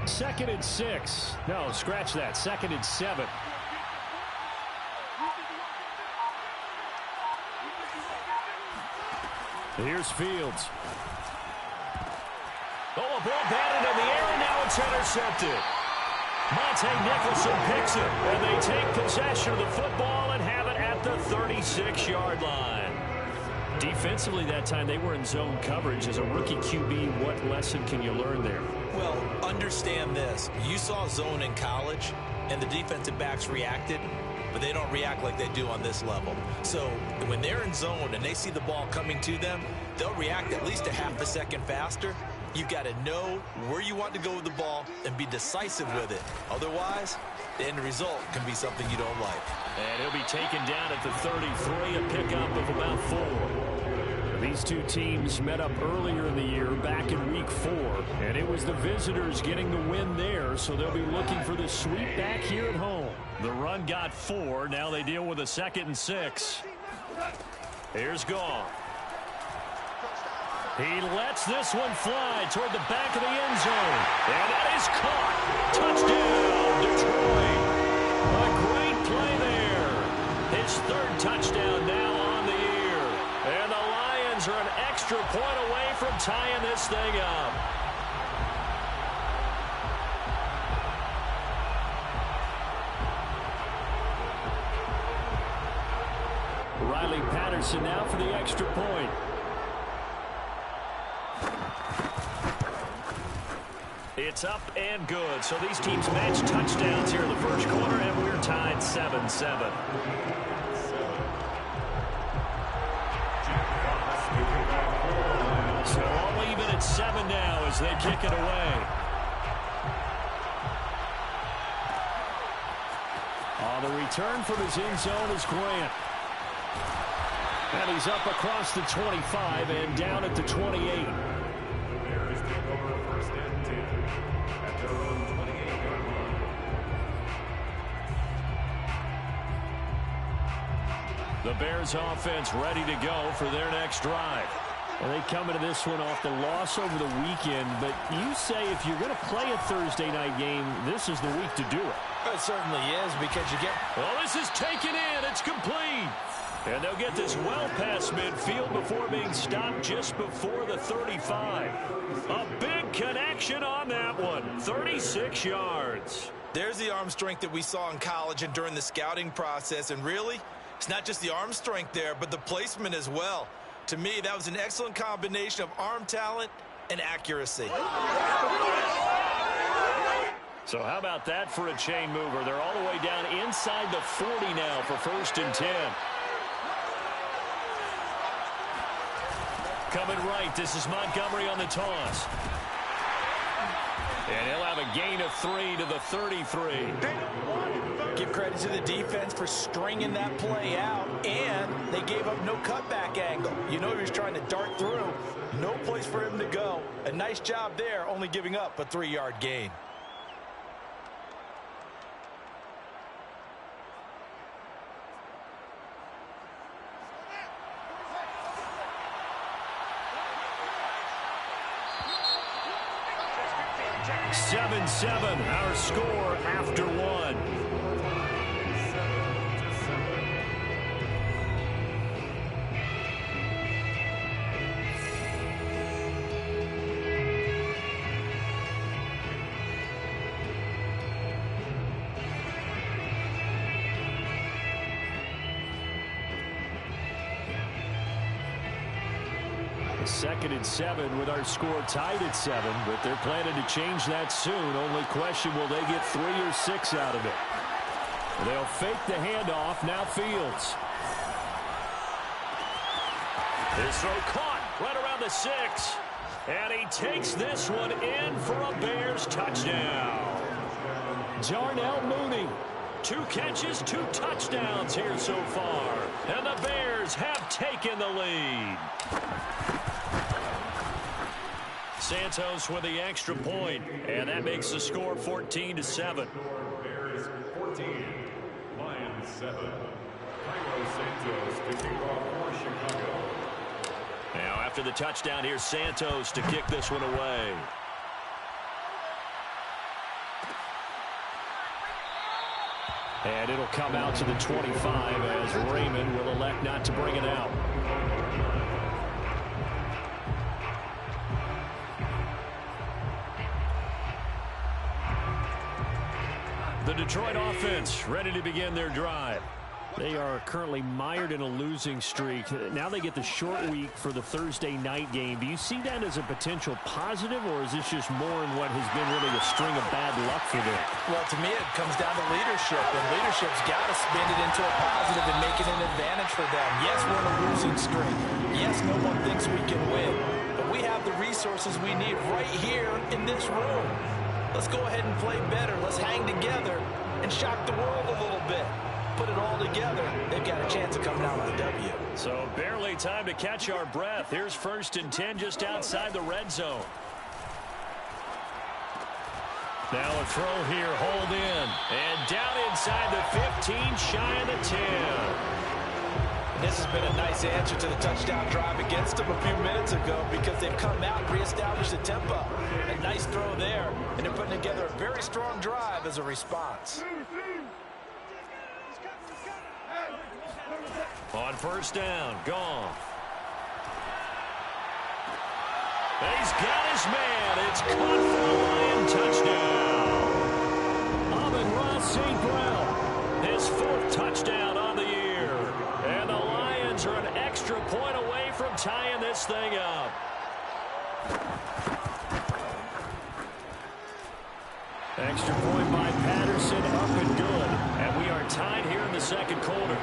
2nd and 6. No, scratch that. 2nd and 7. Here's Fields. Oh, a ball batted in the air, and now it's intercepted. Monte Nicholson picks it, and they take possession of the football and have it at the 36-yard line. Defensively that time, they were in zone coverage. As a rookie QB, what lesson can you learn there? Well, understand this. You saw zone in college, and the defensive backs reacted, but they don't react like they do on this level. So when they're in zone and they see the ball coming to them, they'll react at least a half a second faster. You've got to know where you want to go with the ball and be decisive with it. Otherwise, the end result can be something you don't like. And he'll be taken down at the 33, a pickup of about 4. These two teams met up earlier in the year, back in week 4, and it was the visitors getting the win there, so they'll be looking for the sweep back here at home. The run got 4. Now they deal with a 2nd and 6. Here's Goff. He lets this one fly toward the back of the end zone. And that is caught. Touchdown, Detroit. A great play there. His 3rd touchdown now on the year. And the Lions are an extra point away from tying this thing up. Riley Patterson now for the extra point. It's up and good. So these teams match touchdowns here in the first quarter, and we're tied 7-7. So all even at 7 now as they kick it away. On the return from his end zone is Grant. And he's up across the 25 and down at the 28. The Bears offense ready to go for their next drive. And they come into this one off the loss over the weekend, but you say if you're going to play a Thursday night game, this is the week to do it. It certainly is, because you get... Well, this is taken in. It's complete. And they'll get this well past midfield before being stopped just before the 35. A big connection on that one. 36 yards. There's the arm strength that we saw in college and during the scouting process. And really, it's not just the arm strength there, but the placement as well. To me, that was an excellent combination of arm talent and accuracy. So how about that for a chain mover? They're all the way down inside the 40 now for 1st and 10. Coming right, this is Montgomery on the toss. And he'll have a gain of 3 to the 33. Give credit to the defense for stringing that play out, and they gave up no cutback angle. You know he was trying to dart through. No place for him to go. A nice job there, only giving up a 3-yard gain. Seven, our score after 1. Second and 7 with our score tied at 7, but they're planning to change that soon. Only question, will they get 3 or 6 out of it? They'll fake the handoff. Now Fields. His throw caught right around the 6. And he takes this one in for a Bears touchdown. Darnell Mooney. 2 catches, 2 touchdowns here so far. And the Bears have taken the lead. Santos with the extra point, and that makes the score 14-7. Bears 14, Lions 7. Cairo Santos to kick off for Chicago. Now after the touchdown, here's Santos to kick this one away. And it'll come out to the 25 as Raymond will elect not to bring it out. The Detroit offense ready to begin their drive. They are currently mired in a losing streak. Now they get the short week for the Thursday night game. Do you see that as a potential positive, or is this just more in what has been really a string of bad luck for them? Well, to me, it comes down to leadership, and leadership's got to spin it into a positive and make it an advantage for them. Yes, we're in a losing streak. Yes, no one thinks we can win, but we have the resources we need right here in this room. Let's go ahead and play better. Let's hang together and shock the world a little bit. Put it all together, they've got a chance of coming out with a W. So barely time to catch our breath. Here's 1st and 10 just outside the red zone. Now a throw here, hold in. And down inside the 15, shy of the 10. And this has been a nice answer to the touchdown drive against them a few minutes ago because they've come out and reestablished the tempo. A nice throw there, and they're putting together a very strong drive as a response. On 1st down, gone. He's got his man. It's caught for a Lion touchdown. Amon-Ra St. Brown, his 4th touchdown on the year. And the Lions are an extra point away from tying this thing up. Extra point by Patterson, up and good. And we are tied here in the 2nd quarter.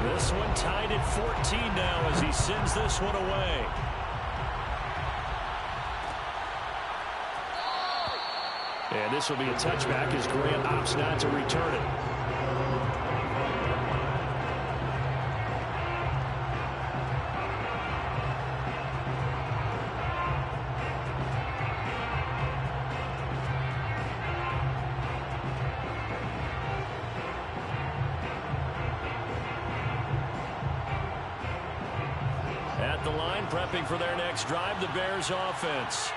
This one tied at 14 now as he sends this one away. And this will be a touchback as Grant opts not to return it. At the line, prepping for their next drive, the Bears offense.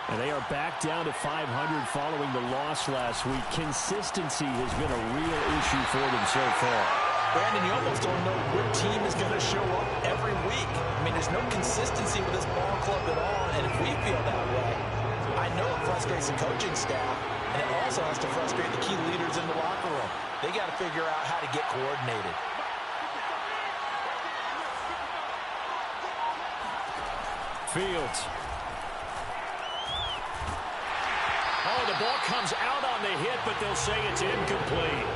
And they are back down to 500 following the loss last week. Consistency has been a real issue for them so far. Brandon, you almost don't know what team is going to show up every week. I mean, there's no consistency with this ball club at all, and if we feel that way, I know it frustrates the coaching staff, and it also has to frustrate the key leaders in the locker room. They got to figure out how to get coordinated. Fields. Oh, the ball comes out on the hit, but they'll say it's incomplete.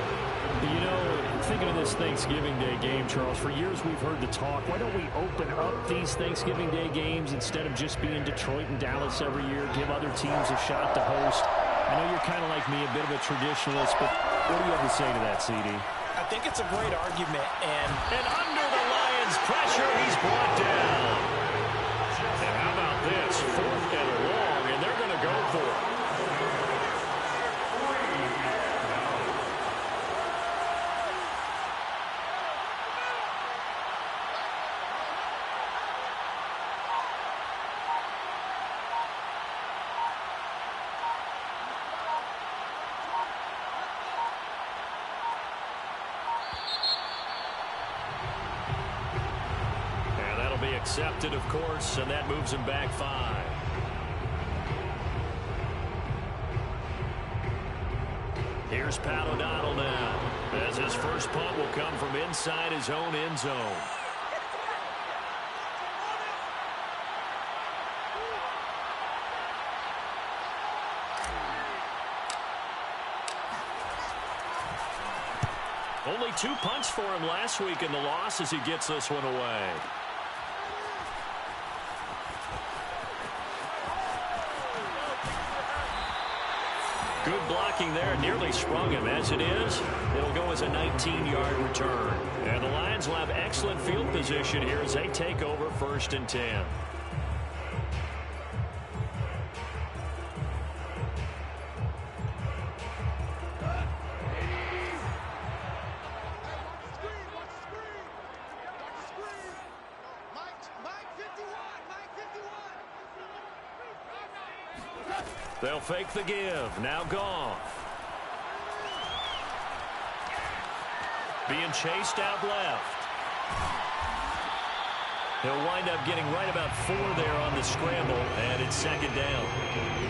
You know, thinking of this Thanksgiving Day game, Charles, for years we've heard the talk, why don't we open up these Thanksgiving Day games instead of just being Detroit and Dallas every year, give other teams a shot to host? I know you're kind of like me, a bit of a traditionalist, but what do you have to say to that, CD? I think it's a great argument, and under the Lions' pressure, he's brought down. And how about this? 4th and long, and they're going to go for it. Be accepted, of course, and that moves him back 5. Here's Pat O'Donnell now, as his first punt will come from inside his own end zone. Only 2 punts for him last week in the loss as he gets this one away. Good blocking there, nearly sprung him. As it is, it'll go as a 19-yard return. And the Lions will have excellent field position here as they take over 1st and 10. Mike 51, Mike 51. They'll fake the give. Now Goff. Being chased out left. He'll wind up getting right about 4 there on the scramble, and it's second down.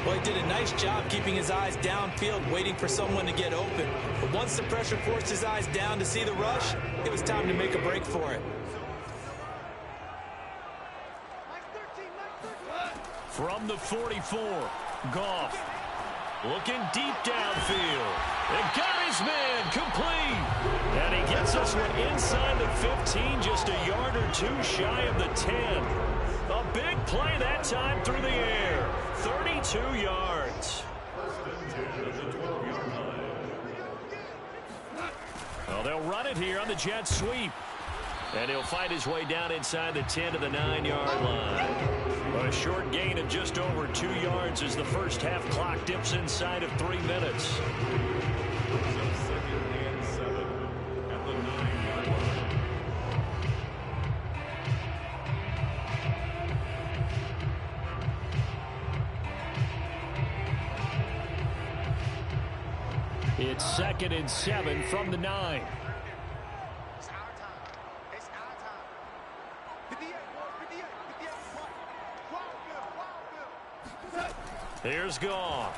Well, he did a nice job keeping his eyes downfield, waiting for someone to get open. But once the pressure forced his eyes down to see the rush, it was time to make a break for it. From the 44, Goff looking deep downfield. And got his man complete. And he gets this one inside the 15, just a yard or 2 shy of the 10. A big play that time through the air. 32 yards. Well, they'll run it here on the jet sweep. And he'll find his way down inside the 10 to the 9-yard line. A short gain of just over 2 yards as the first half clock dips inside of 3 minutes. Second and 7 at the 9-yard line. It's 2nd and 7 from the 9. Here's Goff.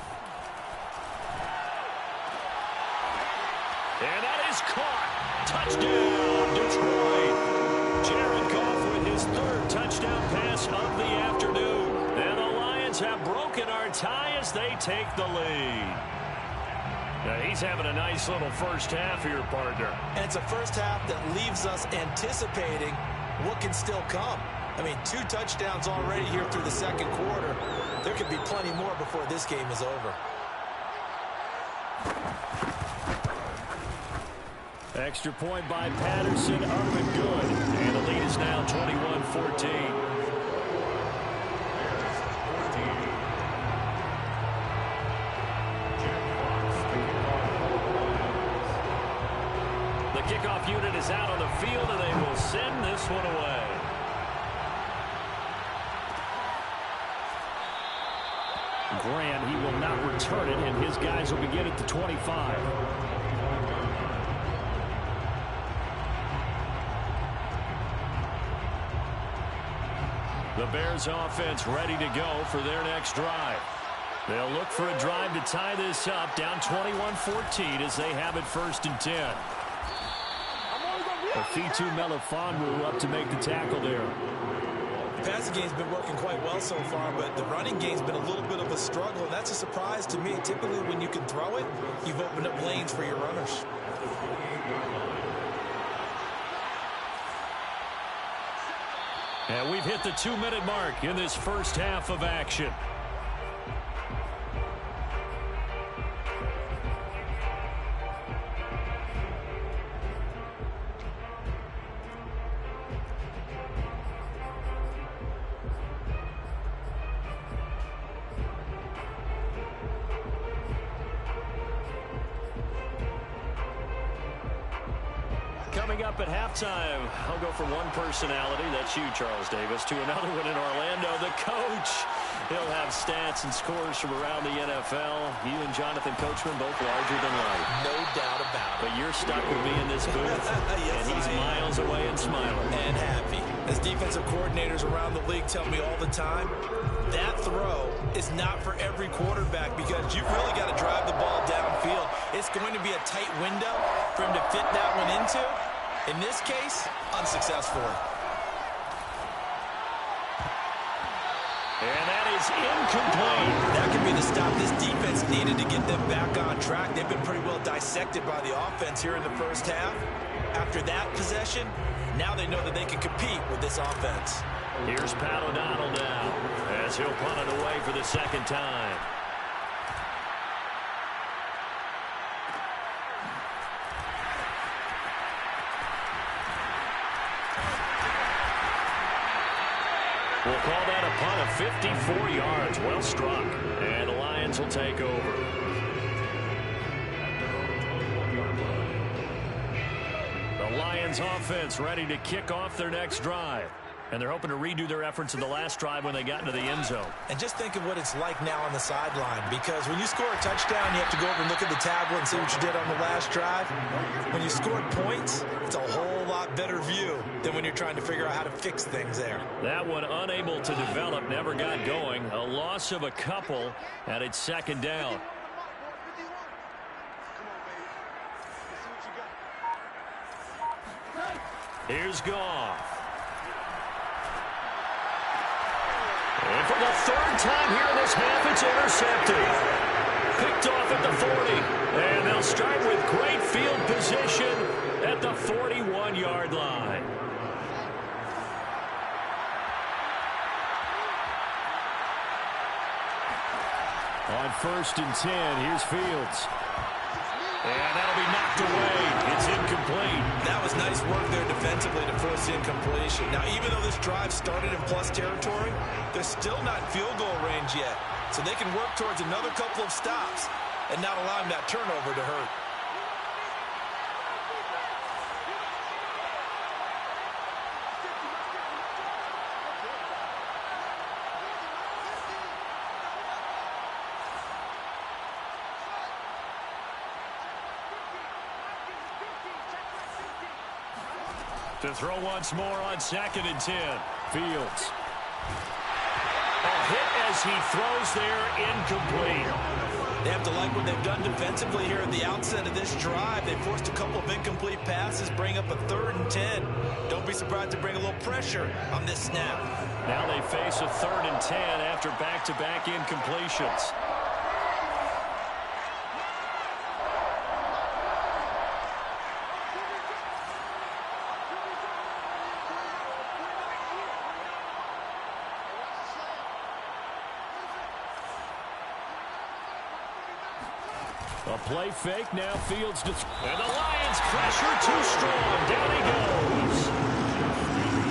And that is caught. Touchdown, Detroit. Jared Goff with his 3rd touchdown pass of the afternoon. And the Lions have broken our tie as they take the lead. Now, he's having a nice little first half here, partner. And it's a first half that leaves us anticipating what can still come. I mean, 2 touchdowns already here through the second quarter. There could be plenty more before this game is over. Extra point by Patterson, up and good. And the lead is now 21-14. The kickoff unit is out on the field, and they will send this one away. Graham, he will not return it, and his guys will begin at the 25. The Bears offense ready to go for their next drive. They'll look for a drive to tie this up, down 21-14 as they have it 1st and 10. Afitu Melifonwu up to make the tackle there. The passing game's been working quite well so far, but the running game's been a little bit of a struggle, and that's a surprise to me. Typically, when you can throw it, you've opened up lanes for your runners. And we've hit the 2-minute mark in this first half of action. Coming up at halftime, I'll go from one personality, that's you, Charles Davis, to another one in Orlando, the coach. He'll have stats and scores from around the NFL. You and Jonathan Coachman both larger than life. No doubt about it. But you're stuck with me in this booth, yes, and he's miles away and smiling. And happy. As defensive coordinators around the league tell me all the time, that throw is not for every quarterback because you've really got to drive the ball downfield. It's going to be a tight window for him to fit that one into. In this case, unsuccessful. And that is incomplete. That could be the stop this defense needed to get them back on track. They've been pretty well dissected by the offense here in the first half. After that possession, now they know that they can compete with this offense. Here's Pat O'Donnell now as he'll punt it away for the 2nd time. We'll call that a punt of 54 yards. Well struck. And the Lions will take over. The Lions offense ready to kick off their next drive. And they're hoping to redo their efforts in the last drive when they got into the end zone. And just think of what it's like now on the sideline, because when you score a touchdown, you have to go over and look at the tablet and see what you did on the last drive. When you scored points, it's a whole lot better view than when you're trying to figure out how to fix things there. That one unable to develop, never got going. A loss of a couple, and it's second down. Here's Goff. And for the third time here in this half, it's intercepted. Picked off at the 40. And they'll start with great field position at the 41-yard line. On 1st and 10, here's Fields. And that'll be knocked away. It's incomplete. That was nice work there defensively to force the incompletion. Now, even though this drive started in plus territory, they're still not in field goal range yet. So they can work towards another couple of stops and not allowing that turnover to hurt. To throw once more on 2nd and 10. Fields. A hit as he throws there, incomplete. They have to like what they've done defensively here at the outset of this drive. They forced a couple of incomplete passes, bring up a 3rd and 10. Don't be surprised to bring a little pressure on this snap. Now they face a 3rd and 10 after back-to-back incompletions. A play fake, now Fields to and the Lions pressure too strong. Down he goes.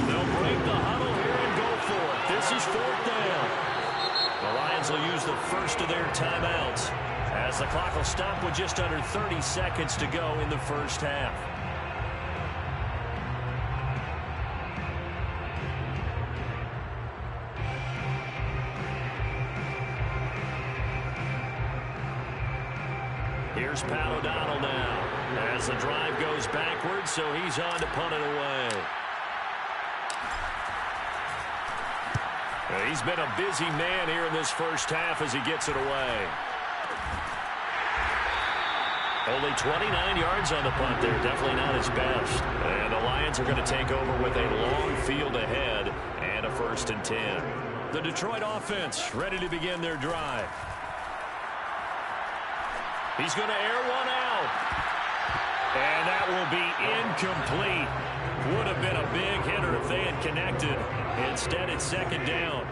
They'll break the huddle here and go for it. This is 4th down. The Lions will use the first of their timeouts as the clock will stop with just under 30 seconds to go in the first half. Here's Pat O'Donnell now as the drive goes backwards, so he's on to punt it away. He's been a busy man here in this first half as he gets it away. Only 29 yards on the punt there. Definitely not his best. And the Lions are going to take over with a long field ahead and a 1st and 10. The Detroit offense ready to begin their drive. He's going to air one out. And that will be incomplete. Would have been a big hitter if they had connected. Instead, it's 2nd down.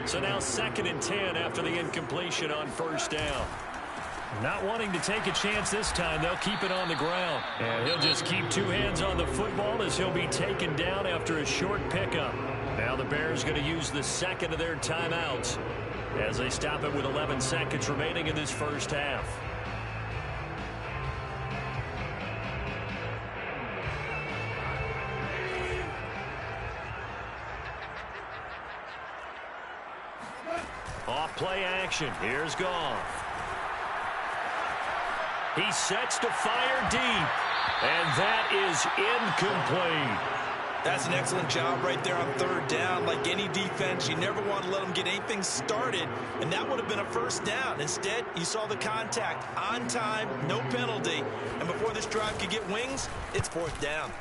So now 2nd and 10 after the incompletion on 1st down. Not wanting to take a chance this time, they'll keep it on the ground. And he'll just keep 2 hands on the football as he'll be taken down after a short pickup. Now the Bears going to use the 2nd of their timeouts as they stop it with 11 seconds remaining in this first half. Off play action. Here's Goff. He sets to fire deep. And that is incomplete. That's an excellent job right there on 3rd down. Like any defense, you never want to let them get anything started. And that would have been a 1st down. Instead, you saw the contact on time, no penalty. And before this drive could get wings, it's 4th down.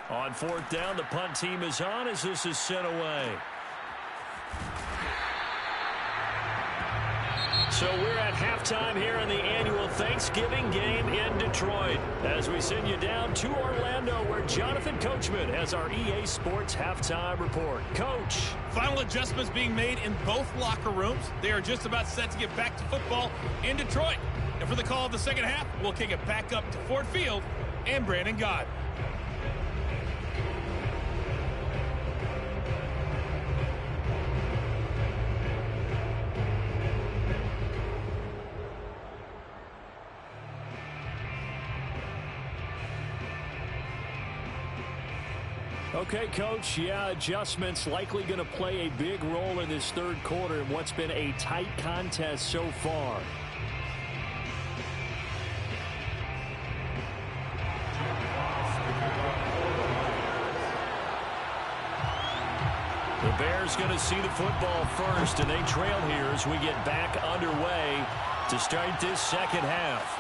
On 4th down, the punt team is on as this is sent away. So we're at halftime here in the annual Thanksgiving game in Detroit as we send you down to Orlando where Jonathan Coachman has our EA Sports halftime report. Coach. Final adjustments being made in both locker rooms. They are just about set to get back to football in Detroit. And for the call of the second half, we'll kick it back up to Ford Field and Brandon Gaudin. Okay, Coach, yeah, adjustments likely going to play a big role in this third quarter in what's been a tight contest so far. The Bears going to see the football first, and they trail here as we get back underway to start this second half.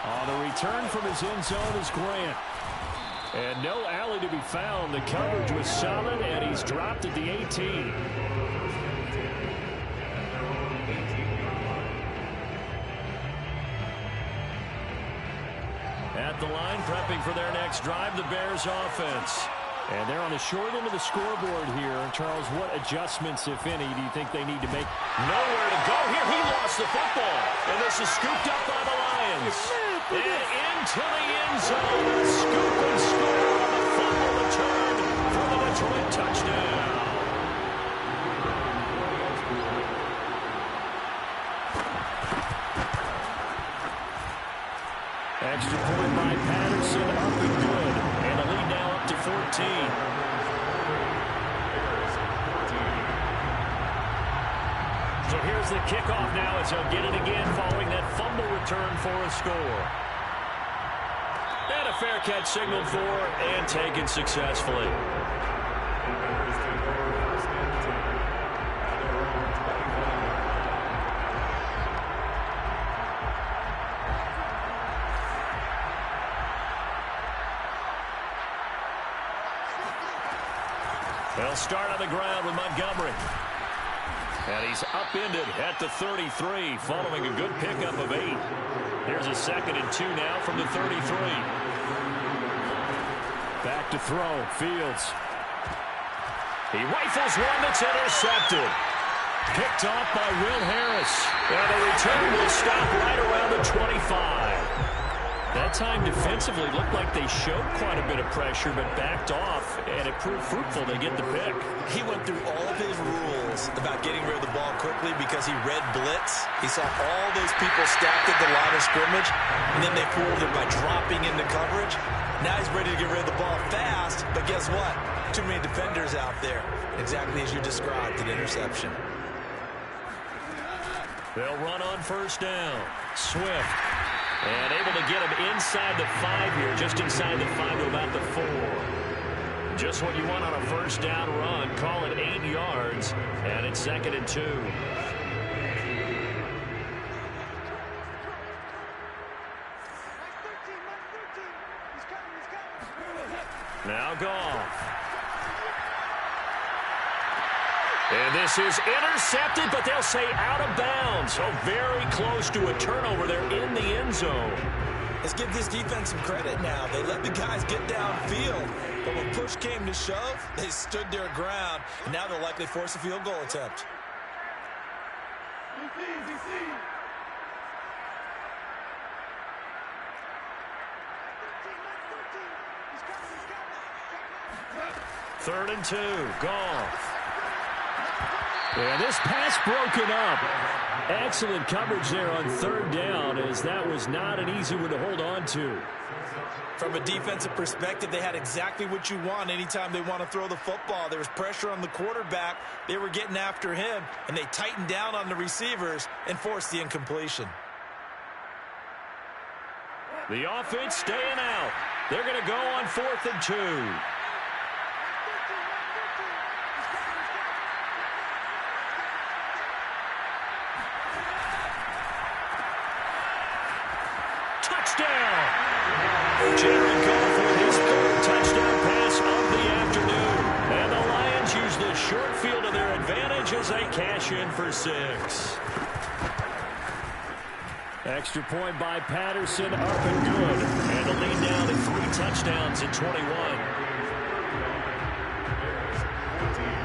On the return from his end zone is Grant. And no alley to be found. The coverage was solid, and he's dropped at the 18. At the line, prepping for their next drive, the Bears offense. And they're on the short end of the scoreboard here. Charles, what adjustments, if any, do you think they need to make? Nowhere to go here. He lost the football. And this is scooped up by the Lions. And into the end zone. Scoop and score on the fumble return for the Detroit touchdown. Extra point by Patterson, up and good. And the lead now up to 14. So here's the kickoff now as he'll get it again following that fumble return for a score. And a fair catch signaled for and taken successfully. They'll start on the ground with Montgomery. And he's upended at the 33 following a good pickup of 8. Here's a 2nd and 2 now from the 33. Back to throw. Fields. He rifles one that's intercepted. Picked off by Will Harris. And the return will stop right around the 25. That time defensively looked like they showed quite a bit of pressure but backed off, and it proved fruitful. They get the pick. He went through all of his rules about getting rid of the ball quickly because he read blitz. He saw all those people stacked at the line of scrimmage, and then they fooled him by dropping into coverage. Now he's ready to get rid of the ball fast, but guess what? Too many defenders out there. Exactly as you described, an interception. They'll run on first down. Swift. And able to get him inside the 5 here, just inside the 5 to about the 4. Just what you want on a first down run. Call it 8 yards, and it's 2nd and 2. Now Goff. And this is intercepted, but they'll say out of bounds. So very close to a turnover there in the end zone. Let's give this defense some credit now. They let the guys get downfield, but when push came to shove, they stood their ground, and now they'll likely force a field goal attempt. Third and 2, Goff. And this pass broken up. Excellent coverage there on third down, as that was not an easy one to hold on to. From a defensive perspective, they had exactly what you want anytime they want to throw the football. There was pressure on the quarterback. They were getting after him, and they tightened down on the receivers and forced the incompletion. The offense staying out. They're going to go on 4th and 2. Jared Goff with his 3rd touchdown pass of the afternoon. And the Lions use the short field to their advantage as they cash in for 6. Extra point by Patterson, up and good. And the lead down to 3 touchdowns in 21.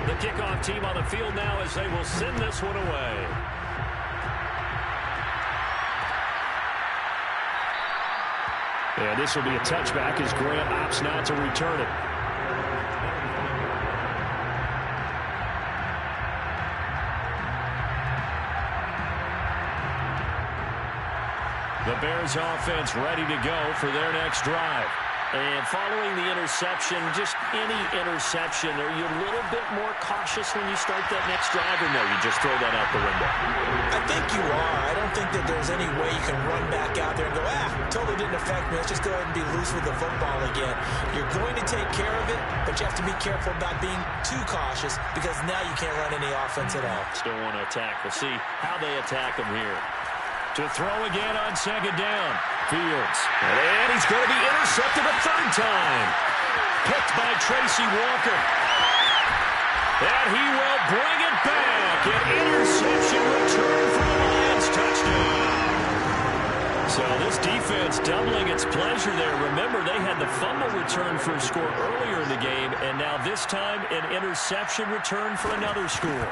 The kickoff team on the field now as they will send this one away. And this will be a touchback as Grant opts not to return it. The Bears offense ready to go for their next drive. And following the interception, just any interception, are you a little bit more cautious when you start that next drive, or no, you just throw that out the window? I think you are. I don't think that there's any way you can run back out there and go, totally didn't affect me. Let's just go ahead and be loose with the football again. You're going to take care of it, but you have to be careful about being too cautious because now you can't run any offense at all. Still want to attack. We'll see how they attack him here. To throw again on second down. Fields. And he's going to be intercepted a third time. Picked by Tracy Walker. And he will bring it back. An interception return for the Lions touchdown. So this defense doubling its pleasure there. Remember, they had the fumble return for a score earlier in the game, and now this time an interception return for another score.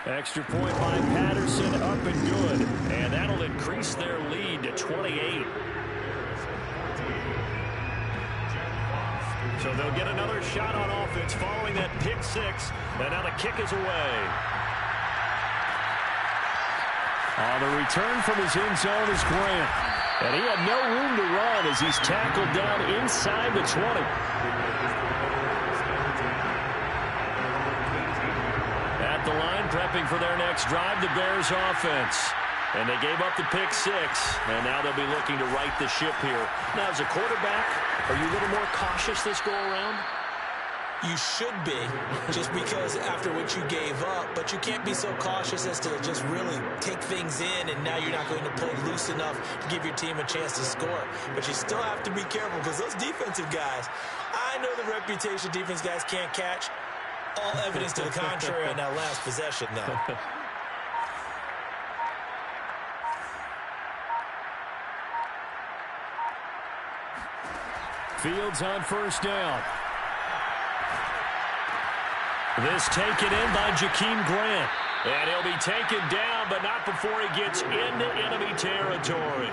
Extra point by Patterson, up and good. And that'll increase their lead to 28. So they'll get another shot on offense following that pick six. And now the kick is away. On the return from his end zone is Grant. And he had no room to run as he's tackled down inside the 20. At the line, prepping for their next drive, the Bears offense. And they gave up the pick six, and now they'll be looking to right the ship here. Now, as a quarterback, are you a little more cautious this go-around? You should be, just because after what you gave up, but you can't be so cautious as to just really take things in, and now you're not going to play loose enough to give your team a chance to score. But you still have to be careful because those defensive guys, I know the reputation defense guys can't catch. All evidence to the contrary on that last possession, though. Fields on first down. This taken in by Jakeem Grant. And he'll be taken down, but not before he gets into enemy territory.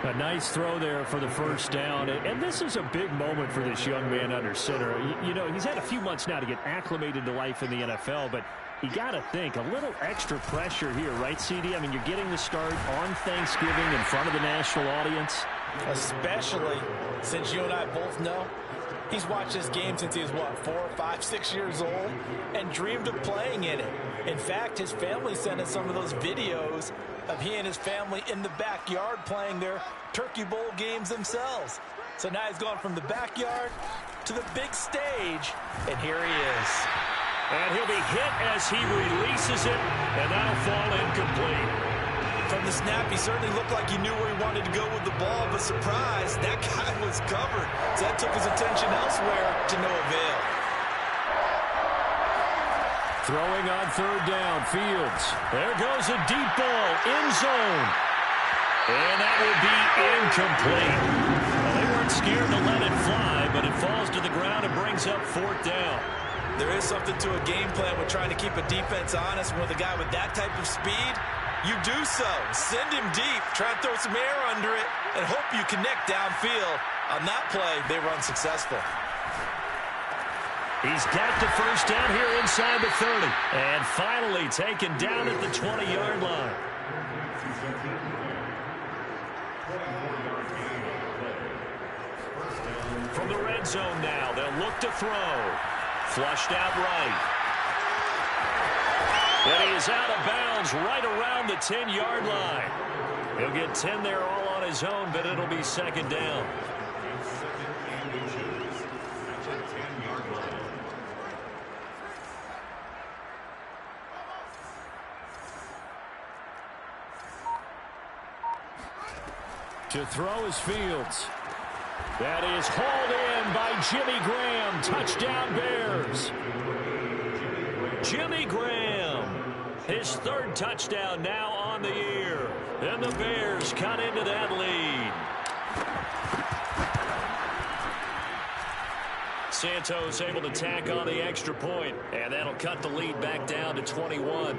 A nice throw there for the first down. And this is a big moment for this young man under center. You know, he's had a few months now to get acclimated to life in the NFL, but you got to think, a little extra pressure here, right, CD? I mean, you're getting the start on Thanksgiving in front of the national audience. Especially since you and I both know he's watched this game since he was, what, 4, 5, 6 years old and dreamed of playing in it. In fact, his family sent us some of those videos of he and his family in the backyard playing their Turkey Bowl games themselves. So now he's gone from the backyard to the big stage, and here he is. And he'll be hit as he releases it, and that'll fall incomplete. From the snap, he certainly looked like he knew where he wanted to go with the ball, but surprise, that guy was covered. So that took his attention elsewhere to no avail. Throwing on third down, Fields. There goes a deep ball, end zone. And that will be incomplete. Well, they weren't scared to let it fly, but it falls to the ground and brings up fourth down. There is something to a game plan with trying to keep a defense honest. With a guy with that type of speed, you do so. Send him deep, try and throw some air under it, and hope you connect downfield. On that play, they run successful. He's got the first down here inside the 30. And finally taken down at the 20-yard line. From the red zone now, they'll look to throw. Flushed out right. And he is out of bounds right around the 10-yard line. He'll get 10 there all on his own, but it'll be second down. To throw is Fields. That is hauled in by Jimmy Graham. Touchdown Bears. Jimmy Graham. His third touchdown now on the year. And the Bears cut into that lead. Santos able to tack on the extra point. And that'll cut the lead back down to 21.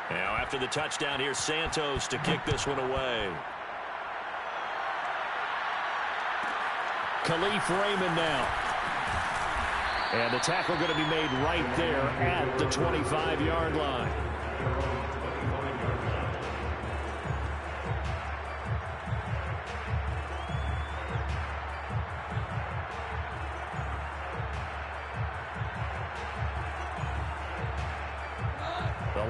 Now after the touchdown here, Santos to kick this one away. Khalif Raymond now. And the tackle going to be made right there at the 25-yard line.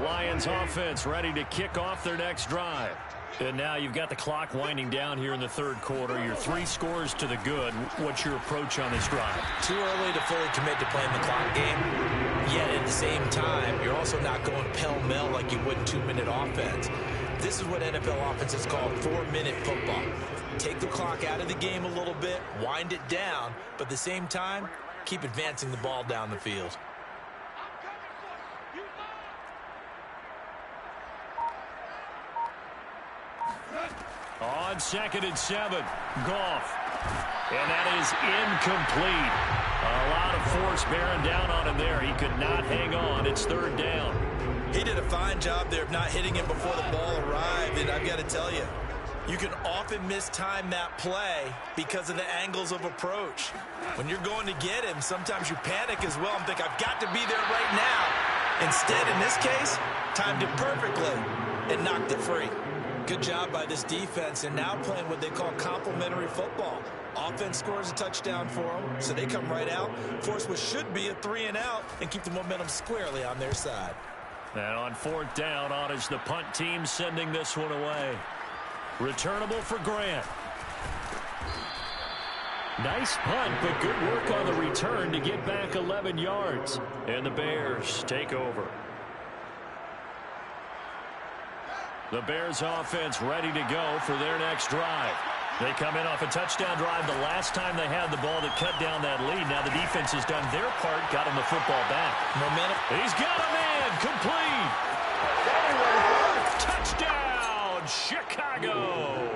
Lions offense ready to kick off their next drive. And now you've got the clock winding down here in the third quarter. You're 3 scores to the good. What's your approach on this drive? Too early to fully commit to playing the clock game. Yet at the same time, you're also not going pell-mell like you would in 2-minute offense. This is what NFL offenses call 4-minute football. Take the clock out of the game a little bit, wind it down, but at the same time, keep advancing the ball down the field. On 2nd and 7, Goff. And that is incomplete. A lot of force bearing down on him there. He could not hang on. It's 3rd down. He did a fine job there of not hitting him before the ball arrived, and I've got to tell you, you can often mistime that play because of the angles of approach. When you're going to get him, sometimes you panic as well and think, I've got to be there right now. Instead, in this case, timed it perfectly and knocked it free. Good job by this defense, and now playing what they call complementary football. Offense scores a touchdown for them, so they come right out, force what should be a 3-and-out, and keep the momentum squarely on their side. And on 4th down, on is the punt team sending this one away. Returnable for Grant. Nice punt, but good work on the return to get back 11 yards. And the Bears take over. The Bears offense ready to go for their next drive. They come in off a touchdown drive the last time they had the ball that cut down that lead. Now the defense has done their part, got him the football back. Momentum. He's got a man, complete. Touchdown, Chicago.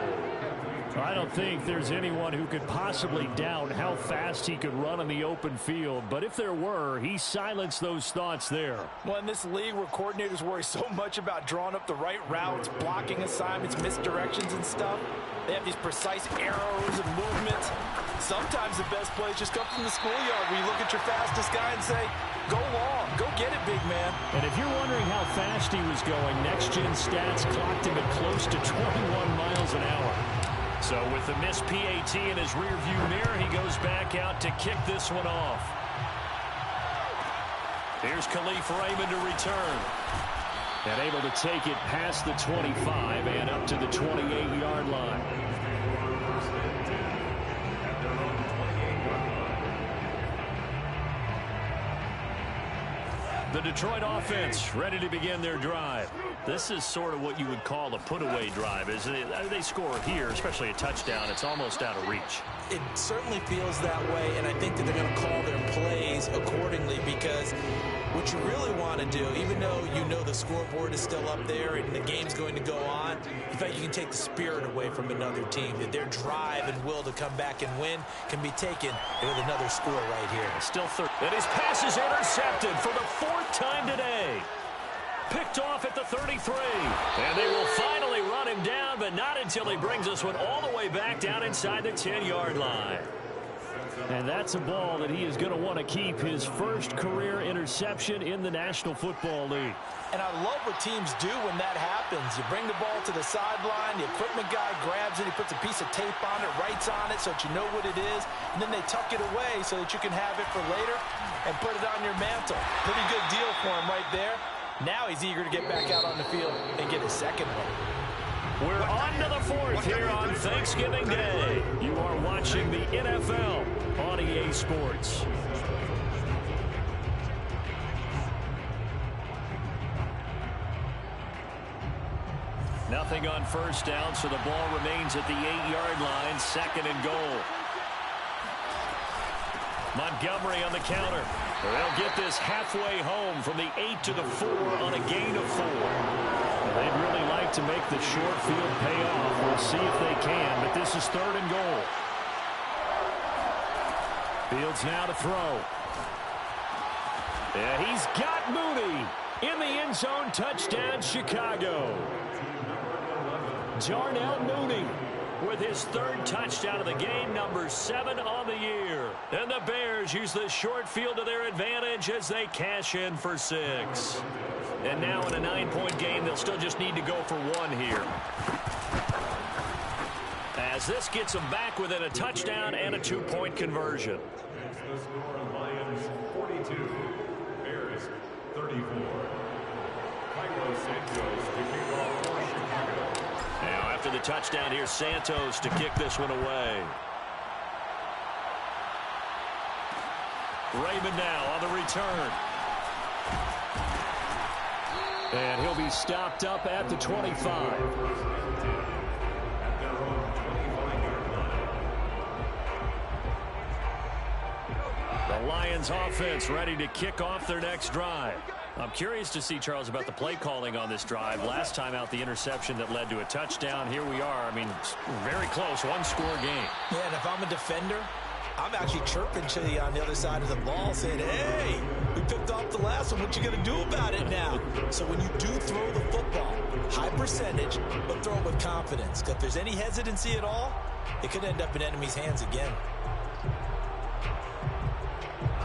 I don't think there's anyone who could possibly doubt how fast he could run in the open field. But if there were, he silenced those thoughts there. Well, in this league where coordinators worry so much about drawing up the right routes, blocking assignments, misdirections and stuff, they have these precise arrows and movements. Sometimes the best plays just come from the schoolyard where you look at your fastest guy and say, go long, go get it, big man. And if you're wondering how fast he was going, Next Gen Stats clocked him at close to 21 miles an hour. So with the missed PAT in his rearview mirror, he goes back out to kick this one off. Here's Khalif Raymond to return. And able to take it past the 25 and up to the 28-yard line. The Detroit offense ready to begin their drive. This is sort of what you would call a put-away drive, isn't it? They score here, especially a touchdown. It's almost out of reach. It certainly feels that way, and I think that they're going to call their plays accordingly because what you really want to do, even though you know the scoreboard is still up there and the game's going to go on, in fact, you can take the spirit away from another team. That their drive and will to come back and win can be taken with another score right here. Still third. And his pass is intercepted for the 4th time today. Picked off at the 33. And they will finally run him down, but not until he brings this one all the way back down inside the 10-yard line. And that's a ball that he is going to want to keep, his first career interception in the National Football League. And I love what teams do when that happens. You bring the ball to the sideline, the equipment guy grabs it, he puts a piece of tape on it, writes on it so that you know what it is, and then they tuck it away so that you can have it for later and put it on your mantle. Pretty good deal for him right there. Now he's eager to get back out on the field and get his second one. We're on to the 4th here on Thanksgiving Day. You are watching the NFL on EA Sports. Nothing on first down, so the ball remains at the 8-yard line, 2nd and goal. Montgomery on the counter. They'll get this halfway home from the 8 to the 4 on a gain of 4. They'd really like to make the short field pay off. We'll see if they can, but this is 3rd and goal. Fields now to throw. Yeah, he's got Mooney in the end zone. Touchdown, Chicago. Darnell Mooney with his 3rd touchdown of the game, number 7 on the year. And the Bears use the short field to their advantage as they cash in for 6. And now in a 9-point game, they'll still just need to go for 1 here. As this gets them back within a touchdown and a 2-point conversion. The score, Lions 42, Bears 34. Cairo Santos to kick off for Chicago. Now after the touchdown, here's Santos to kick this one away. Raymond now on the return. And he'll be stopped up at the 25. At their own 25-yard line. The Lions offense ready to kick off their next drive. I'm curious to see, Charles, about the play calling on this drive. Last time out, the interception that led to a touchdown. Here we are. I mean, very close, one-score game. Yeah, and if I'm a defender, I'm actually chirping to you on the other side of the ball saying, hey, we picked off the last one. What you going to do about it now? So when you do throw the football, high percentage, but throw it with confidence. Because if there's any hesitancy at all, it could end up in enemy's hands again.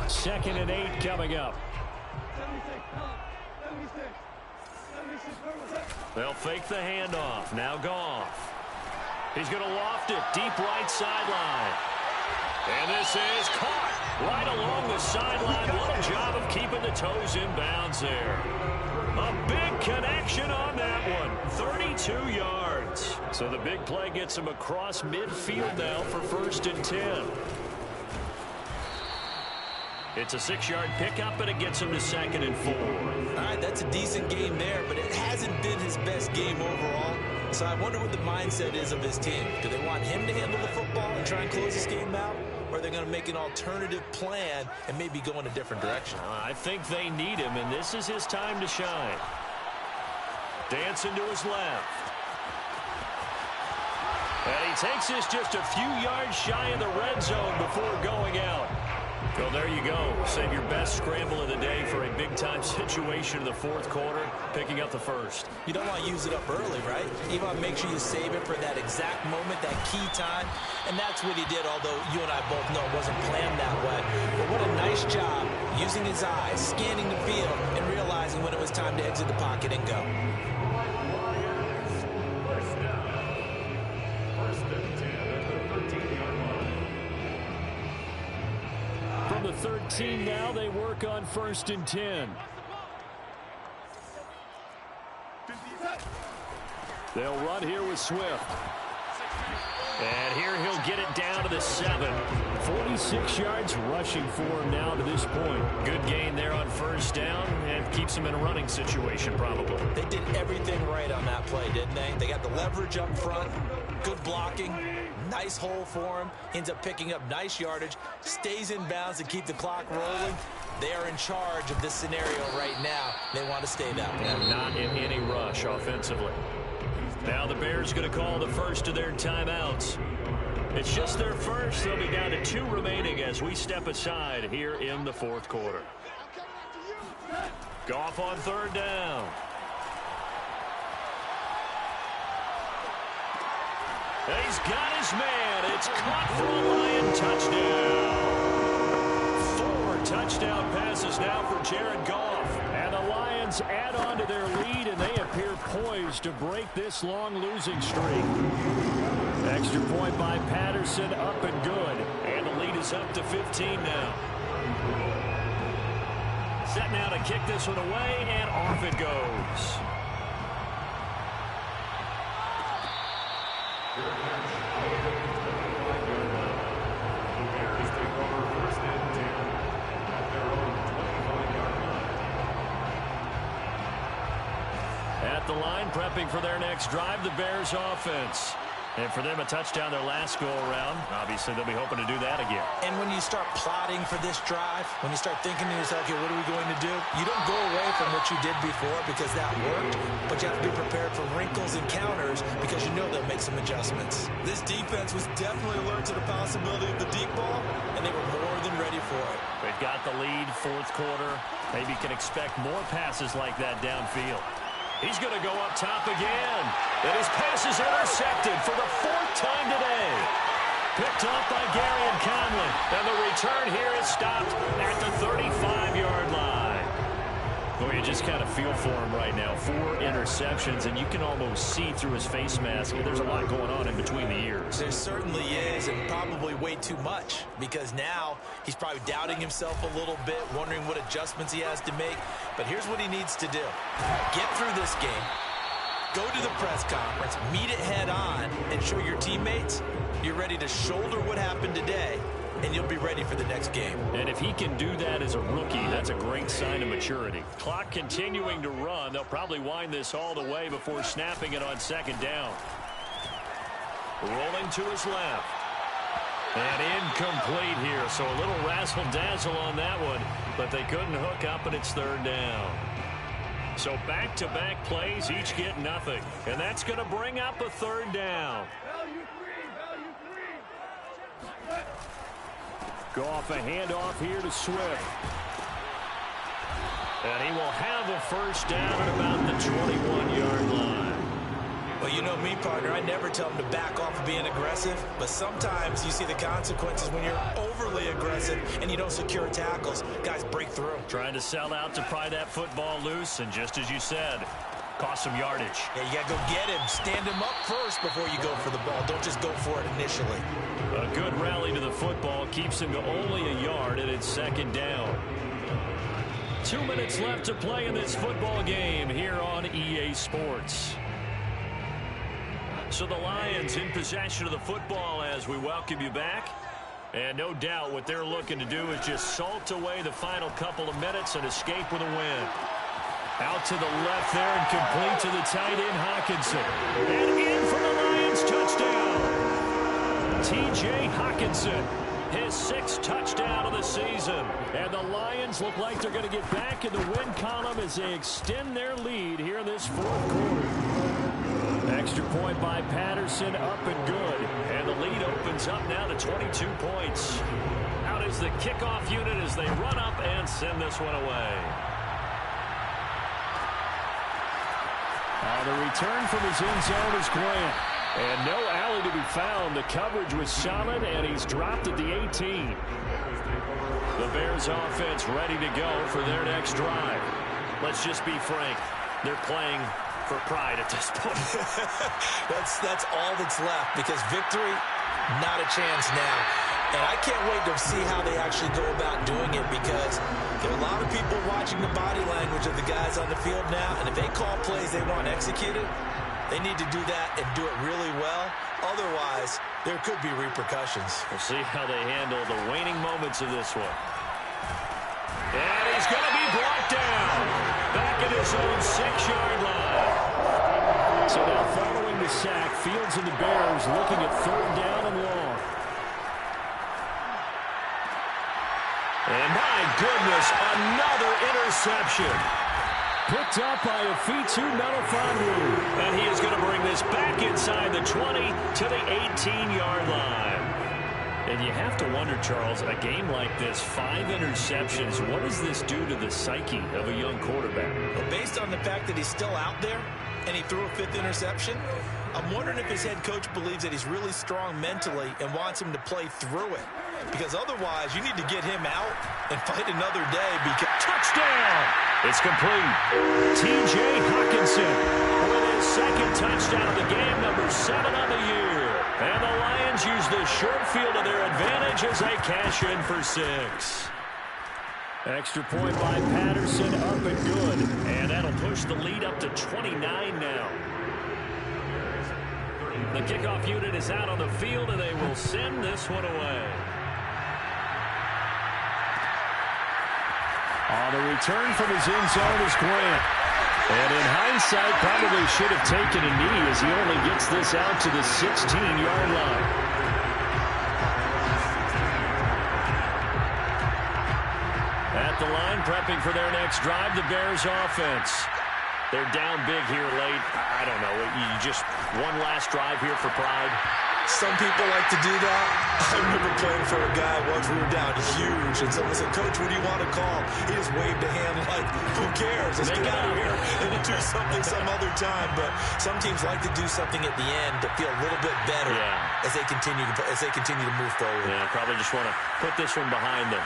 2nd and 8 coming up. They'll fake the handoff. Now Goff. He's going to loft it deep right sideline. And this is caught right along the sideline. What a job of keeping the toes in bounds there. A big connection on that one. 32 yards. So the big play gets him across midfield now for 1st and 10. It's a 6-yard pickup, and it gets him to 2nd and 4. All right, that's a decent game there, but it hasn't been his best game overall. So I wonder what the mindset is of his team. Do they want him to handle the football and try and close this game out? Or are they going to make an alternative plan and maybe go in a different direction? I think they need him, and this is his time to shine. Dancing to his left. And he takes this just a few yards shy of the red zone before going out. Well, there you go. Save your best scramble of the day for a big-time situation in the 4th quarter, picking up the 1st. You don't want to use it up early, right? You want to make sure you save it for that exact moment, that key time. And that's what he did, although you and I both know it wasn't planned that way. But what a nice job using his eyes, scanning the field, and realizing when it was time to exit the pocket and go. First down. 1st and 10 at the 13-yard line. From the 13 now, they work on 1st and 10. They'll run here with Swift. And here he'll get it down to the 7. 46 yards rushing for him now to this point. Good gain there on 1st down and keeps him in a running situation probably. They did everything right on that play, didn't they? They got the leverage up front, good blocking, nice hole for him, ends up picking up nice yardage, stays in bounds to keep the clock rolling. They are in charge of this scenario right now. They want to stay that way. And not in any rush offensively. Now the Bears going to call the first of their timeouts. It's just their first. They'll be down to 2 remaining as we step aside here in the 4th quarter. Goff on 3rd down. And he's got his man. It's caught for a Lion touchdown. 4 touchdown passes now for Jared Goff. And the Lions add on to their lead, and they appear poised to break this long losing streak. Extra point by Patterson, up and good. And the lead is up to 15 now. Set now to kick this one away, and off it goes. At the line, prepping for their next drive, the Bears offense. And for them, a touchdown their last go-around. Obviously, they'll be hoping to do that again. And when you start plotting for this drive, when you start thinking to yourself, okay, what are we going to do? You don't go away from what you did before because that worked, but you have to be prepared for wrinkles and counters because you know they'll make some adjustments. This defense was definitely alert to the possibility of the deep ball, and they were more than ready for it. They've got the lead, 4th quarter. Maybe can expect more passes like that downfield. He's going to go up top again. And his pass is intercepted for the 4th time today. Picked up by Garyon Conley. And the return here is stopped at the 35-yard line. Well, you just kind of feel for him right now. 4 interceptions, and you can almost see through his face mask. There's a lot going on in between the ears. There certainly is, and probably way too much, because now he's probably doubting himself a little bit, wondering what adjustments he has to make. But here's what he needs to do. Get through this game, go to the press conference, meet it head on, and show your teammates you're ready to shoulder what happened today, and you'll be ready for the next game. And if he can do that as a rookie, that's a great sign of maturity. Clock continuing to run. They'll probably wind this all the way before snapping it on second down. Rolling to his left. And incomplete here, so a little razzle-dazzle on that one, but they couldn't hook up, and it's third down. So back-to-back plays, each get nothing. And that's going to bring up a third down. Goff, a handoff here to Swift. And he will have a first down at about the 21-yard line. Well, you know me, partner. I never tell them to back off of being aggressive, but sometimes you see the consequences when you're overly aggressive and you don't secure tackles. Guys break through. Trying to sell out to pry that football loose, and just as you said, cost some yardage. Yeah, you got to go get him. Stand him up first before you go for the ball. Don't just go for it initially. A good rally to the football keeps him to only a yard, and it's second down. 2 minutes left to play in this football game here on EA Sports. So the Lions in possession of the football as we welcome you back. And no doubt what they're looking to do is just salt away the final couple of minutes and escape with a win. Out to the left there and complete to the tight end, Hockenson. And in for the Lions, touchdown. T.J. Hockenson, his 6th touchdown of the season. And the Lions look like they're going to get back in the win column as they extend their lead here in this fourth quarter. Extra point by Patterson, up and good. And the lead opens up now to 22 points. Out is the kickoff unit as they run up and send this one away. The return from his end zone is Grant. And no alley to be found. The coverage was solid, and he's dropped at the 18. The Bears offense ready to go for their next drive. Let's just be frank. They're playing for pride at this point. That's all that's left, because victory, not a chance now. And I can't wait to see how they actually go about doing it, because there are a lot of people watching the body language of the guys on the field now, and if they call plays they want executed, they need to do that and do it really well. Otherwise, there could be repercussions. We'll see how they handle the waning moments of this one. And he's going to be brought down back at his own 6-yard line. So now following the sack, Fields and the Bears looking at third down and long. And my goodness, another interception. Picked up by Afitu Melifonwu. And he is going to bring this back inside the 20 to the 18-yard line. And you have to wonder, Charles, a game like this, 5 interceptions, what does this do to the psyche of a young quarterback? Well, based on the fact that he's still out there and he threw a 5th interception, I'm wondering if his head coach believes that he's really strong mentally and wants him to play through it. Because otherwise, you need to get him out and fight another day. Because touchdown! It's complete. T.J. Hockenson with his 2nd touchdown of the game, number 7 on the year. And the Lions use the short field to their advantage as they cash in for 6. Extra point by Patterson, up and good. And that'll push the lead up to 29 now. The kickoff unit is out on the field, and they will send this one away. On the return from his end zone is Grant. And in hindsight, probably should have taken a knee as he only gets this out to the 16-yard line. At the line, prepping for their next drive, the Bears offense. They're down big here late. I don't know. You just one last drive here for pride. Some people like to do that. I remember playing for a guy once. We were down huge, and someone said, "Coach, what do you want to call?" He just waved a hand like, "Who cares? Let's get out of here and do something some other time." But some teams like to do something at the end to feel a little bit better as they continue to move forward. Yeah, probably just want to put this one behind them.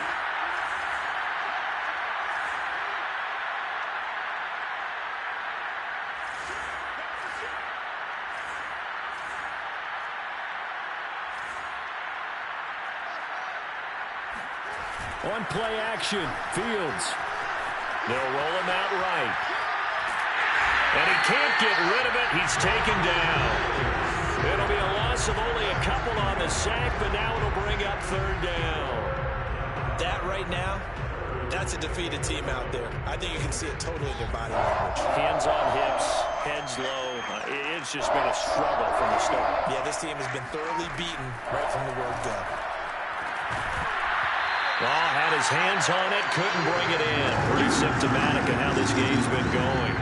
On play action, Fields. They'll roll him out right. And he can't get rid of it. He's taken down. It'll be a loss of only a couple on the sack, but now it'll bring up third down. That right now, that's a defeated team out there. I think you can see it totally in their body language. Hands on hips, heads low. It's just been a struggle from the start. Yeah, this team has been thoroughly beaten right from the word go. Law had his hands on it, couldn't bring it in. Pretty symptomatic of how this game's been going.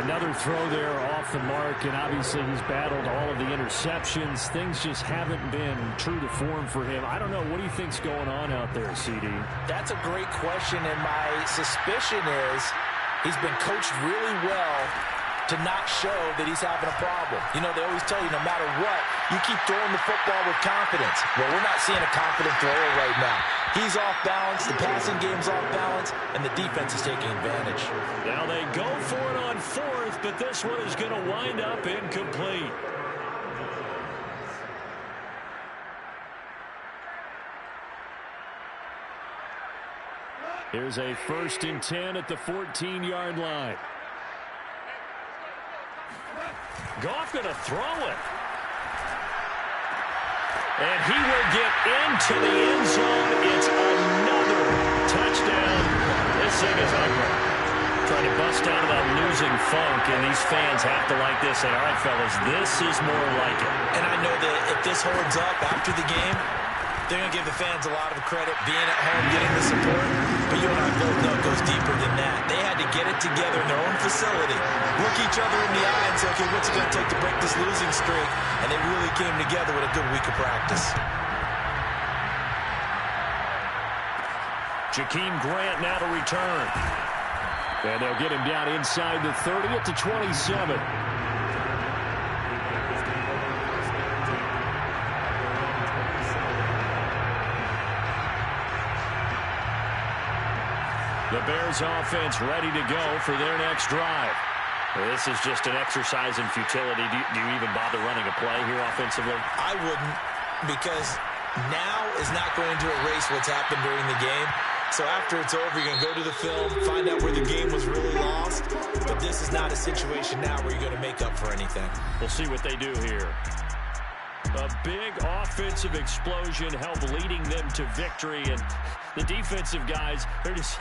Another throw there off the mark, and obviously he's battled all of the interceptions. Things just haven't been true to form for him. I don't know. What do you think's going on out there, CD? That's a great question, and my suspicion is he's been coached really well to not show that he's having a problem. You know, they always tell you no matter what, you keep throwing the football with confidence. Well, we're not seeing a confident thrower right now. He's off balance, the passing game's off balance, and the defense is taking advantage. Now they go for it on fourth, but this one is going to wind up incomplete. Here's a 1st and 10 at the 14-yard line. Goff going to throw it. And he will get into the end zone. It's another touchdown. This thing is ugly. Trying to bust out of that losing funk, and these fans have to like this. And all right, fellas, this is more like it. And I know that if this holds up after the game, they're going to give the fans a lot of credit being at home, getting the support. But you and I both know it goes deeper than that. They had to get it together in their own facility, look each other in the eye and say, okay, what's it going to take to break this losing streak? And they really came together with a good week of practice. Jakeem Grant now to return. And they'll get him down inside the 30 at the 27. The Bears offense ready to go for their next drive. This is just an exercise in futility. Do you even bother running a play here offensively? I wouldn't, because now is not going to erase what's happened during the game. So after it's over, you're going to go to the film, find out where the game was really lost. But this is not a situation now where you're going to make up for anything. We'll see what they do here. A big offensive explosion helped leading them to victory. And the defensive guys, they're just